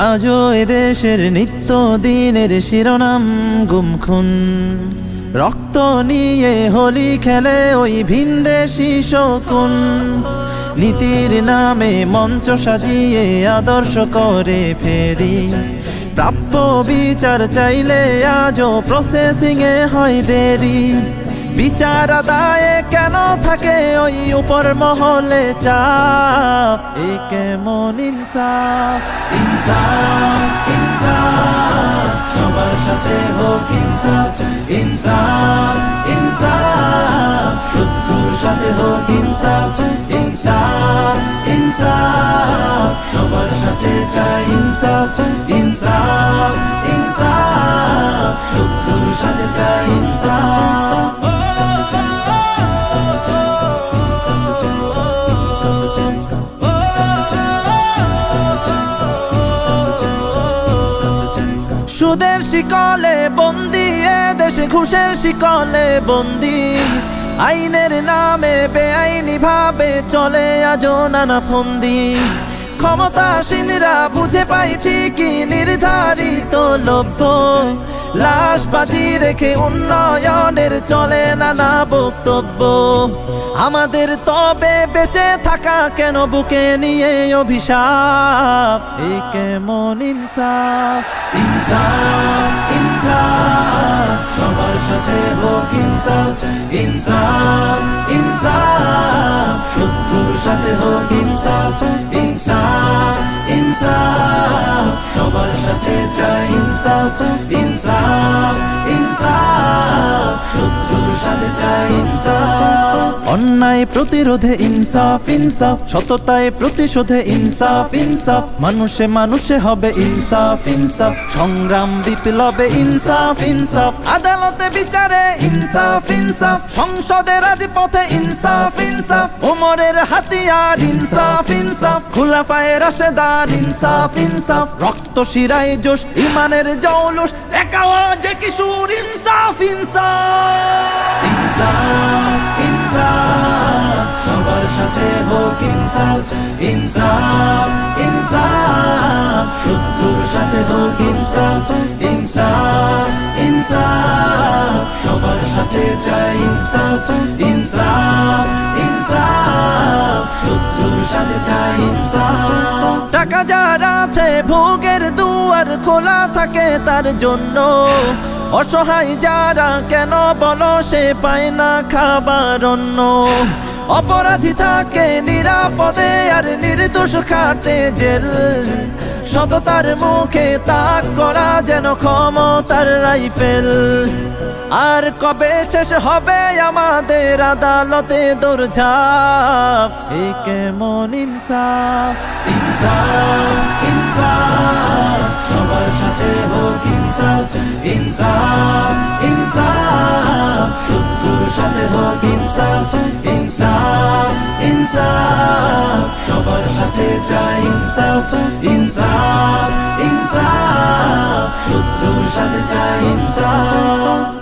আজও এদেশের নিত্য দিনের শিরোনাম গুমখুন, রক্ত নিয়ে হোলি খেলে ওই ভিনদেশি শকুন। নীতির নামে মঞ্চ সাজিয়ে আদর্শ করে ফেরি, প্রাপ্য বিচার চাইলে আজও প্রসেসিংয়ে হয় দেরি। বিচার আদায়ে কেন থাকে ওই উপর মহলে চাপ, এ কেমন ইনসাফ? ইনসাফ ইনসাফ সবার সাথে হোক ইনসাফ, ইনসাফ ইনসাফ শত্রুর সাথে হোক ইনসাফ, ইনসাফ ইনসাফ সবার সাথে চাই ইনসাফ, ইনসাফ ইনসাফ শত্রুর সাথে চাই ইনসাফ। সুদের শিকলে বন্দি এ দেশে, ঘুষের শিকলে বন্দি। আইনের নামে বেআইনি ভাবে চলে আজও নানা ফন্দি। ক্ষমতাসীনরা বুঝে পাই ঠিকই নির্ধারিত লক্ষ্য, লাশ বাজি রেখে উন্নয়নের চলে নানা বক্তব্য। আমাদের তবে বেঁচে থাকা কেন বুকে নিয়ে অভিশাপ, এ কেমন ইনসাফ? ইনসাফ ইনসাফ সবার সাথে হোক ইনসাফ, ইনসাফ ইনসাফ শত্রুর সাথে হোক ইনসাফ, ইনসাফ ইনসাফ সবার সাথে চাই ইনসাফ, ইনসাফ ইনসাফ শত্রুর সাথে চাই ইনসাফ। অন্যায় প্রতিরোধে ইনসাফ ইনসাফ, সততায় প্রতিশোধে ইনসাফ ইনসাফ। মানুষে মানুষে হবে ইনসাফ ইনসাফ, সংগ্রাম বিপ্লবে ইনসাফ ইনসাফ। আদালতে বিচারে ইনসাফ ইনসাফ, সংসদে রাজপথে ইনসাফ ইনসাফ। ওমরের হাতিয়ার ইনসাফ ইনসাফ, খুলাফায়ে রাশেদার ইনসাফ ইনসাফ। রক্ত শিরায় জোশ ইমানের জৌলুস, এক আওয়াজে কিশোর ইনসাফ ইনসাফ। ইনসাফ ইনসাফ সবার সাথে হোক ইনসাফ, ইনসাফ ইনসাফ শত্রুর সাথে হোক ইনসাফ, ইনসাফ ইনসাফ সবার সাথে চাই ইনসাফ, ইনসাফ ইনসাফ শত্রুর সাথে চাই ইনসাফ। টাকা যার আছে ভোগের দুয়ার খোলা থাকে তার জন্য, অসহায় যারা কেন বলো সে পায় না খাবার অন্ন। অপরাধী থাকে নিরাপদে আর নির্দোষ খাটে জেল, সততার মুখে তাক করা যেন ক্ষমতার রাইফেল। আর কবে শেষ হবে আমাদের আদালতে দৌড়ঝাঁপ, এ কেমন ইনসাফ? ইনসাফ ইনসাফ সবার সাথে হোক ইনসাফ, ইনসাফ ইনসাফ শত্রুর সাথে হোক ইনসাফ, ইনসাফ ইনসাফ সবার সাথে চাই ইনসাফ, ইনসাফ ইনসাফ শত্রুর সাথে চাই ইনসাফ।